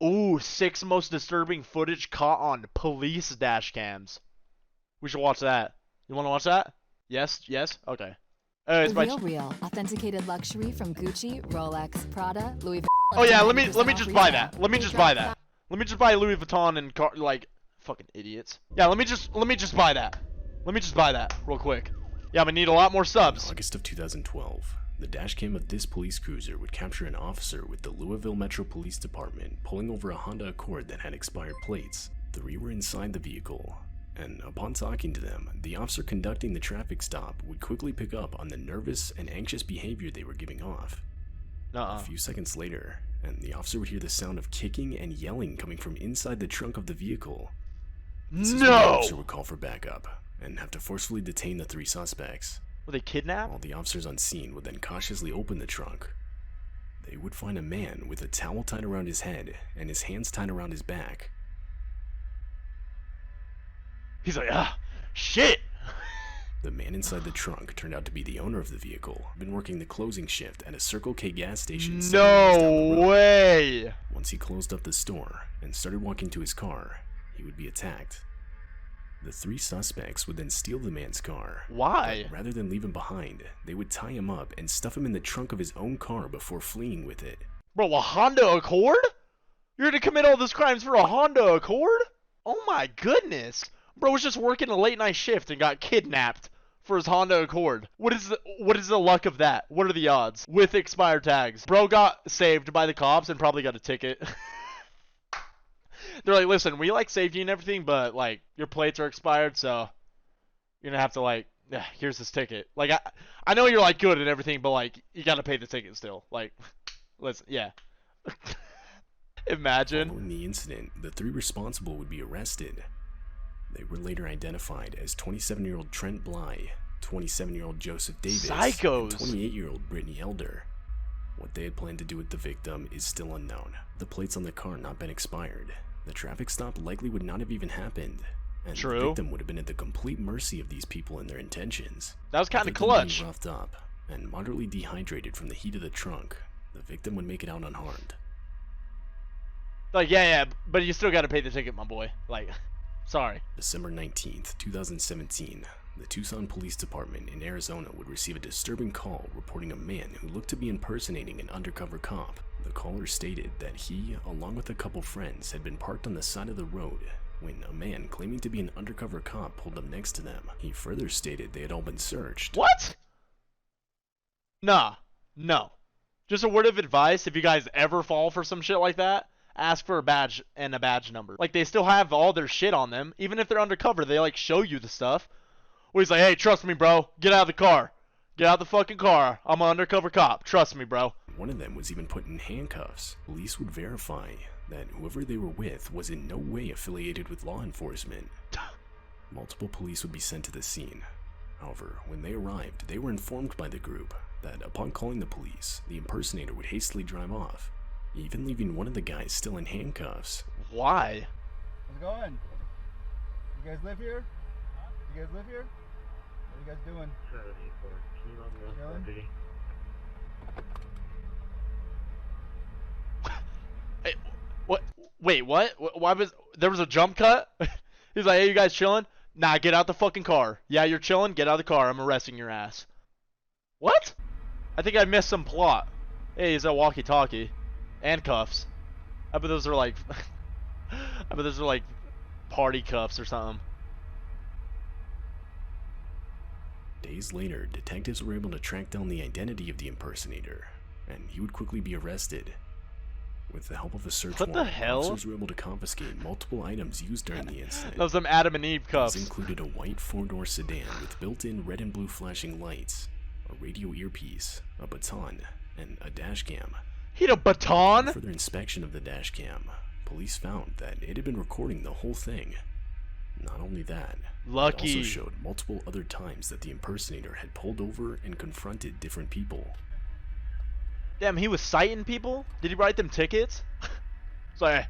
Ooh, 6 most disturbing footage caught on police dash cams. We should watch that. You want to watch that? Yes, yes? Okay. It's The Real, authenticated luxury from Gucci, Rolex, Prada, Louis Vuitton. Oh yeah, let me just buy that. Let me just buy that. Let me just buy Louis Vuitton and like fucking idiots. Yeah, let me just buy that. Let me just buy that real quick. Yeah, I'm gonna need a lot more subs. In August of 2012, the dashcam of this police cruiser would capture an officer with the Louisville Metro Police Department pulling over a Honda Accord that had expired plates. 3 were inside the vehicle, and upon talking to them, the officer conducting the traffic stop would quickly pick up on the nervous and anxious behavior they were giving off. A few seconds later, and the officer would hear the sound of kicking and yelling coming from inside the trunk of the vehicle. This is when the officer would call for backup and have to forcefully detain the 3 suspects. Were they kidnapped? All the officers on scene would then cautiously open the trunk. They would find a man with a towel tied around his head and his hands tied around his back. He's like, shit! The man inside the trunk turned out to be the owner of the vehicle, been working the closing shift at a Circle K gas station. No way! Once he closed up the store and started walking to his car, he would be attacked. The 3 suspects would then steal the man's car. Why? Rather than leave him behind, they would tie him up and stuff him in the trunk of his own car before fleeing with it. Bro, a Honda Accord? You're gonna commit all those crimes for a Honda Accord? Oh my goodness! Bro was just working a late night shift and got kidnapped for his Honda Accord. What is the luck of that? What are the odds? With expired tags. Bro got saved by the cops and probably got a ticket. They're like, listen, we like saved you and everything, but like your plates are expired, so you're gonna have to like, yeah, here's this ticket. Like I know you're like good and everything, but like you gotta pay the ticket still. Like, listen, yeah. Imagine. Following the incident, the 3 responsible would be arrested. They were later identified as 27-year-old Trent Bly, 27-year-old Joseph Davis, Psychos. and 28-year-old Brittany Elder. What they had planned to do with the victim is still unknown. The plates on the car not been expired. The traffic stop likely would not have even happened, and the victim would have been at the complete mercy of these people and their intentions. That was kind of clutch. Being roughed up and moderately dehydrated from the heat of the trunk, the victim would make it out unharmed. Like, yeah, but you still gotta pay the ticket, my boy. Like, sorry. December 19th, 2017, the Tucson Police Department in Arizona would receive a disturbing call reporting a man who looked to be impersonating an undercover cop. The caller stated that he, along with a couple friends, had been parked on the side of the road when a man claiming to be an undercover cop pulled up next to them. He further stated they had all been searched. What? Nah, no. Just a word of advice, if you guys ever fall for some shit like that, ask for a badge and a badge number. Like, they still have all their shit on them. Even if they're undercover, they like show you the stuff. Where he's like, hey, trust me, bro. Get out of the car. Get out of the fucking car. I'm an undercover cop. Trust me, bro. One of them was even put in handcuffs. Police would verify that whoever they were with was in no way affiliated with law enforcement. Multiple police would be sent to the scene. However, when they arrived, they were informed by the group that upon calling the police, the impersonator would hastily drive off, even leaving one of the guys still in handcuffs. Why? How's it going? You guys live here? You guys live here? What are you guys doing? Chilling? Hey, what? Wait, what? Why was there was a jump cut? He's like, hey, you guys chilling? Nah, get out the fucking car. Yeah, you're chilling? Get out of the car. I'm arresting your ass. What? I think I missed some plot. Hey, he's a walkie-talkie. And cuffs. I bet those are like... I bet those are like party cuffs or something. Days later, detectives were able to track down the identity of the impersonator, and he would quickly be arrested. With the help of a search warrant, officers were able to confiscate multiple items used during the incident. Those some Adam and Eve cuffs. These included a white 4-door sedan with built-in red and blue flashing lights, a radio earpiece, a baton, and a dashcam. He had a baton? Further inspection of the dashcam, police found that it had been recording the whole thing. Not only that, it also showed multiple other times that the impersonator had pulled over and confronted different people. Damn, he was citing people? Did he write them tickets? It's like,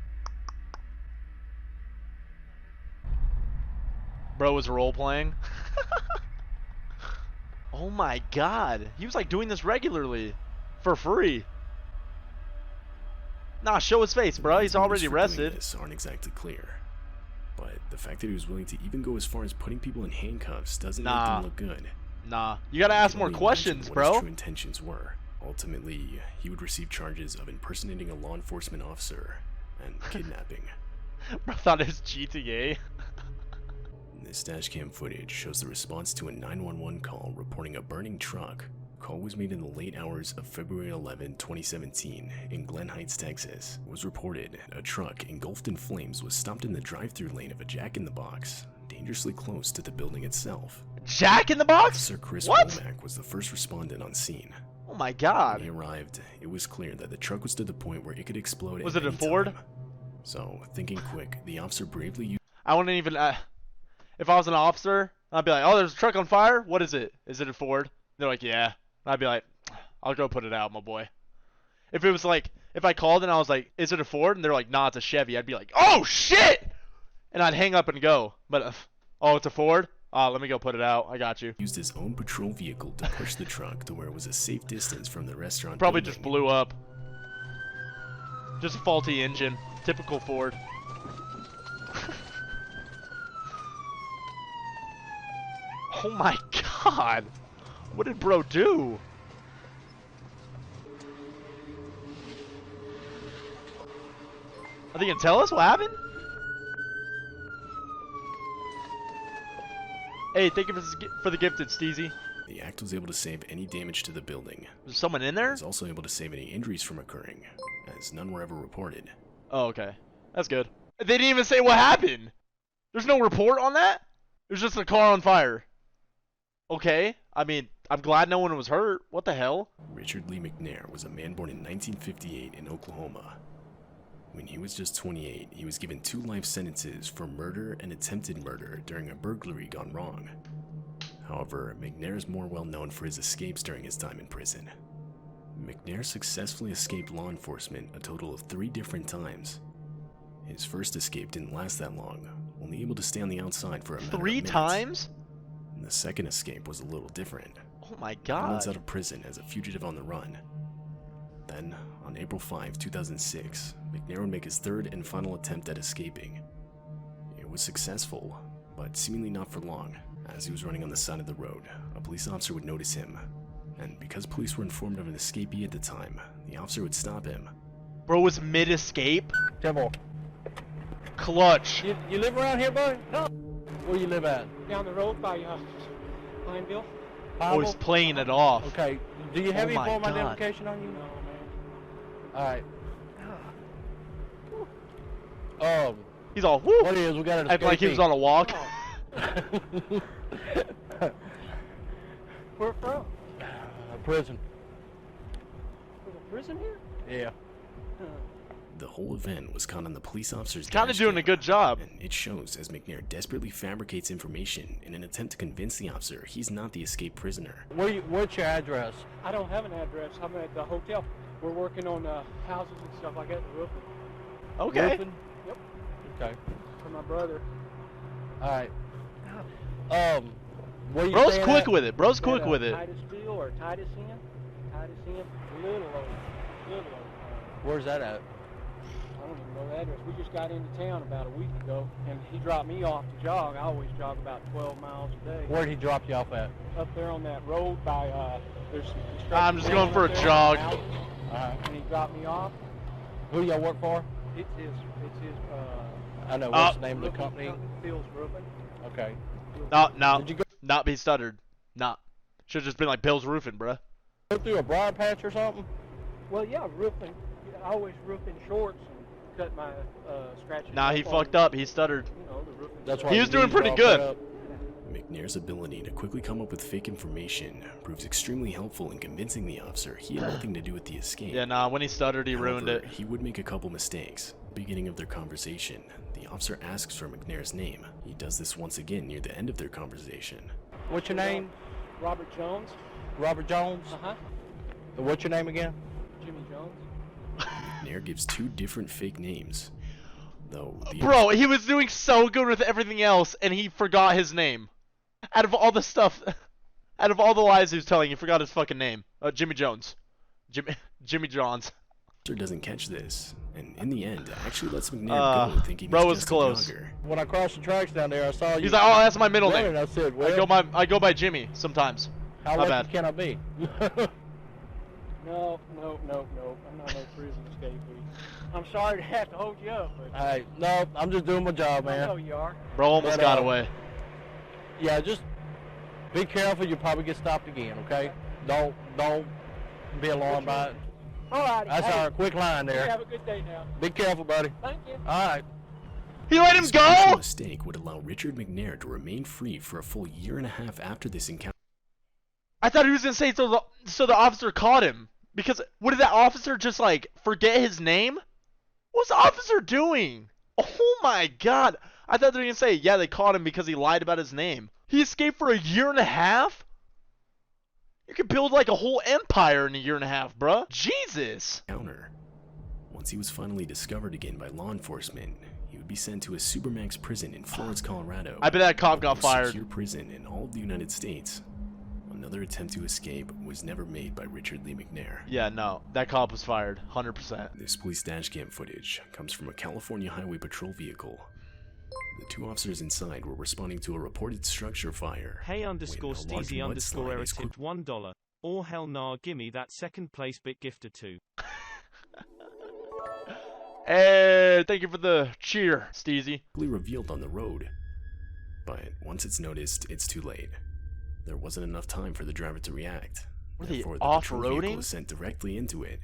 bro was role playing. Oh my god, he was like doing this regularly for free. Nah, show his face, bro. He's already arrested. This aren't exactly clear. But the fact that he was willing to even go as far as putting people in handcuffs doesn't make them look good. Nah, you gotta ask more questions, what bro. his true intentions were. Ultimately, he would receive charges of impersonating a law enforcement officer and kidnapping. Bro, thought it was GTA. This dashcam footage shows the response to a 911 call reporting a burning truck. The call was made in the late hours of February 11, 2017 in Glen Heights, Texas. It was reported a truck engulfed in flames was stopped in the drive-through lane of a Jack in the Box, dangerously close to the building itself. Jack in the Box? Officer Chris What? Womack was the first respondent on scene. Oh my god. When he arrived, it was clear that the truck was to the point where it could explode Was at it a any Ford? time. So, thinking quick, the officer bravely used I wouldn't even, if I was an officer, I'd be like, oh, there's a truck on fire? What is it? Is it a Ford? They're like, yeah. I'd be like, I'll go put it out, my boy. If it was like, if I called and I was like, is it a Ford? And they're like, nah, it's a Chevy. I'd be like, oh shit! And I'd hang up and go. But, oh, it's a Ford? Let me go put it out. I got you. used his own patrol vehicle to push the truck to where it was a safe distance from the restaurant Probably building. just blew up. Just a faulty engine. Typical Ford. Oh my god! What did bro do? Are they gonna tell us what happened? Hey, thank you for the gifted, Steezy. The act was able to save any damage to the building. Was someone in It there? was also able to save any injuries from occurring, as none were ever reported. Oh, okay. That's good. They didn't even say what happened. There's no report on that? It was just a car on fire. Okay. I mean, I'm glad no one was hurt. What the hell? Richard Lee McNair was a man born in 1958 in Oklahoma. When he was just 28, he was given 2 life sentences for murder and attempted murder during a burglary gone wrong. However, McNair is more well known for his escapes during his time in prison. McNair successfully escaped law enforcement a total of 3 different times. His first escape didn't last that long, only able to stay on the outside for a matter of 3 minutes. times? And the second escape was a little different. Oh my 2 months god. out of prison as a fugitive on the run. Then, on April 5, 2006, McNair would make his 3rd and final attempt at escaping. It was successful, but seemingly not for long. As he was running on the side of the road, a police officer would notice him, and because police were informed of an escapee at the time, the officer would stop him. Bro was mid-escape? Temple, Clutch. you live around here, bud? No. Where you live at? Down the road by Pineville. Oh, he's playing it off. Okay. Do you have Oh any my form God. identification on you? No, man. All right. He's all, woo! What is? We got an Acting like he was escapee. on a walk. Where from? Prison. There's a prison here? Yeah. The whole event was caught on the police officer's Kind of doing a dashcam, good job. and it shows as McNair desperately fabricates information in an attempt to convince the officer he's not the escaped prisoner. What's your address? I don't have an address. I'm at the hotel. We're working on houses and stuff like that, the roofing. Okay. Roofing? Yep. Okay. For my brother. All right. Where you Bro's staying quick at? with it. Bro's Is quick that, with it. Titus Steel or Titus Inn? Titus Inn. Little over. Little over. Where's that at? I don't even know the address. We just got into town about a week ago, and he dropped me off to jog. I always jog about 12 miles a day. Where'd he drop you off at? Up there on that road by, there's some construction. I'm just going building for up a there, jog. houses, All right. And he dropped me off. Who y'all work for? It's his, I know. What's the name of the company? Phil's Roofing. Okay. No. Did you go Not be stuttered. Not. Should've just been like Bill's roofing, bruh. through a briar patch or something? Well, yeah, roofing. I always roof in shorts and cut my scratches. Nah, he up fucked on, up. He stuttered. You know, the roofing. That's why He you was doing need pretty all good. that up. McNair's ability to quickly come up with fake information proves extremely helpful in convincing the officer he had nothing to do with the escape. Yeah, nah, when he stuttered, he ruined However, it. he would make a couple mistakes. Beginning of their conversation, the officer asks for McNair's name. He does this once again near the end of their conversation. What's your name? Robert Jones. Robert Jones? Uh-huh. What's your name again? Jimmy Jones. McNair gives 2 different fake names. Though the Bro, he was doing so good with everything else, and he forgot his name. Out of all the stuff, out of all the lies he was telling, he forgot his fucking name. Jimmy Jones. Jimmy Johns. officer doesn't catch this, and in the end, actually lets McNair go, thinking bro he's was just close. a jogger. When I crossed the tracks down there, I saw you. He's like, oh, that's my middle running. name. I said, well, I go by Jimmy sometimes. how My lucky bad. can I be? No. I'm not no prison escapee. I'm sorry to have to hold you up, but Hey, no, I'm just doing my job, I know man. you are. Bro almost But, got away. Yeah, just be careful. You'll probably get stopped again, okay? Don't be alarmed by it. All right. That's our quick line You there. have a good day now. Be careful, buddy. Thank you. All right. He let him This crucial go? mistake would allow Richard McNair to remain free for a full year and a half after this encounter. I thought he was gonna say so the officer caught him. Because what did that officer just like forget his name? What's the officer doing? Oh my god. I thought they were gonna say, yeah, they caught him because he lied about his name. He escaped for a year and a half? You could build like a whole empire in a year and a half, bruh. Jesus. Once he was finally discovered again by law enforcement, he would be sent to a Supermax prison in Florence, Colorado. I bet that cop got the most fired. secure prison in all of the United States. Another attempt to escape was never made by Richard Lee McNair. Yeah, no. That cop was fired. 100%. This police dashcam footage comes from a California Highway Patrol vehicle. The two officers inside were responding to a reported structure fire. Hey when underscore a large Steezy underscore mudslide error is tipped $1. Or hell nah, gimme that second place bit gifted too. Hey, thank you for the cheer, Steezy. quickly revealed on the road. But once it's noticed, it's too late. There wasn't enough time for the driver to react. What are they, Therefore, the patrol vehicle off-roading? is sent directly into it.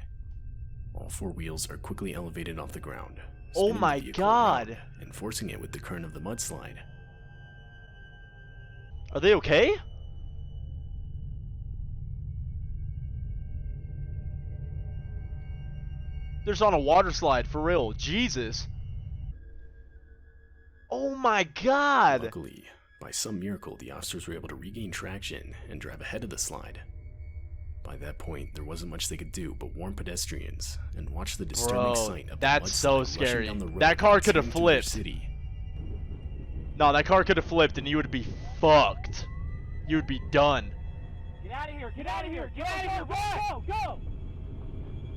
All four wheels are quickly elevated off the ground. Oh spinning the my vehicle god. around and forcing it with the current of the mudslide. Are they okay? They're just on a water slide, for real. Jesus. Oh my god. Luckily, by some miracle, the officers were able to regain traction and drive ahead of the slide. By that point, there wasn't much they could do but warn pedestrians and watch the disturbing Bro, sight of that's the so mudslide rushing scary. down the road That car and could have heading to their flipped. city. No, that car could have flipped and you would be fucked. You would be done. Get out of here! Get out of here! Get out of here! Go!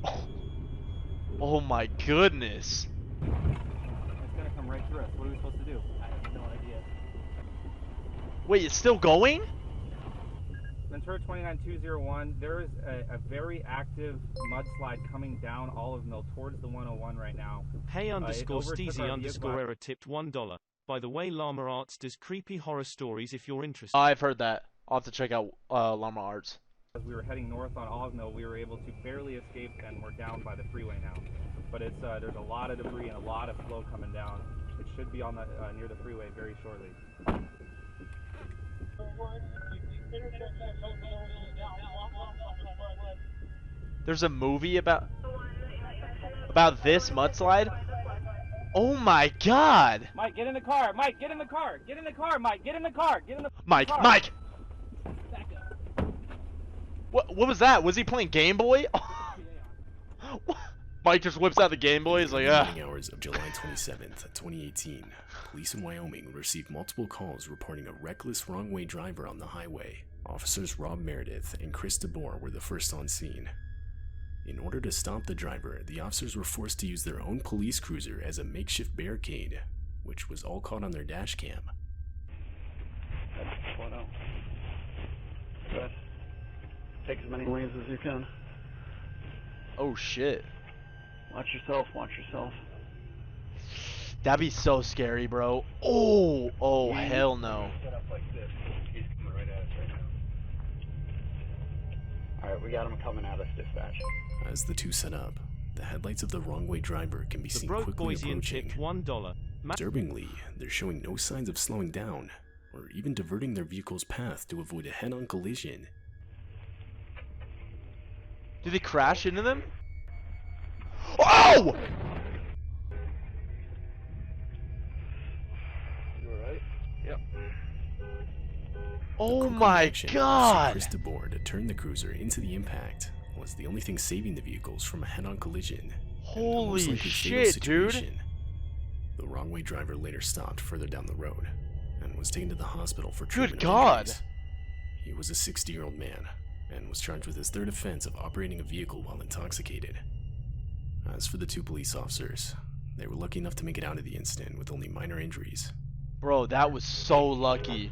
Go! Oh my goodness. It's gonna come right through us. What are we supposed to do? I have no idea. Wait, it's still going? Ventura 29201, there is a very active mudslide coming down Olive Mill towards the 101 right now. Hey underscore overtook Steezy our underscore vehicle. error tipped $1. By the way, Llama Arts does creepy horror stories if you're interested. I've heard that. I'll have to check out Llama Arts. As we were heading north on Olive Mill, we were able to barely escape and we're down by the freeway now. But it's there's a lot of debris and a lot of flow coming down. It should be on the near the freeway very shortly. There's a movie about this mudslide? Oh my god! Mike, get in the car! Mike, get in the car! Get in the car! Mike, get in the car! Get in the Mike, car! Mike! Back up. What was that? Was he playing Game Boy? Mike just whips out the Game Boy. He's like, In the ah. morning hours of July 27th, 2018, police in Wyoming received multiple calls reporting a reckless wrong-way driver on the highway. Officers Rob Meredith and Chris DeBoer were the first on scene. In order to stop the driver, the officers were forced to use their own police cruiser as a makeshift barricade, which was all caught on their dash cam. Take as many lanes as you can. Oh shit. Watch yourself, watch yourself. That'd be so scary, bro. Oh hell no. Set up like this. He's coming right at us right now. Alright, we got him coming at us, dispatch. As the two set up, the headlights of the wrong-way driver can be The seen broke quickly Boysian approaching. tipped $1. Disturbingly, they're showing no signs of slowing down, or even diverting their vehicle's path to avoid a head-on collision. Did he crash into them? Oh! You alright? Yep. Oh Quick my reaction of god! Chris DeBoer to turn the cruiser into the impact was the only thing saving the vehicles from a head-on collision. and Holy almost likely fatal shit, dude. situation. The wrong-way driver later stopped further down the road and was taken to the hospital for treatment. of God. injuries. He was a 60-year-old man and was charged with his third offense of operating a vehicle while intoxicated. As for the 2 police officers, they were lucky enough to make it out of the incident with only minor injuries. Bro, that was so lucky.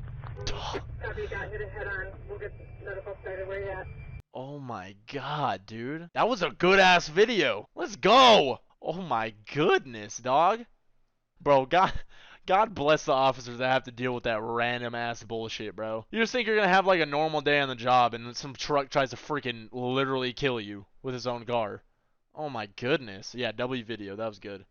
Oh my god, dude. That was a good ass video. Let's go. Oh my goodness, dog. Bro, God bless the officers that have to deal with that random ass bullshit, bro. You just think you're gonna have like a normal day on the job and then some truck tries to freaking literally kill you with his own car. Oh my goodness. Yeah, W video. That was good.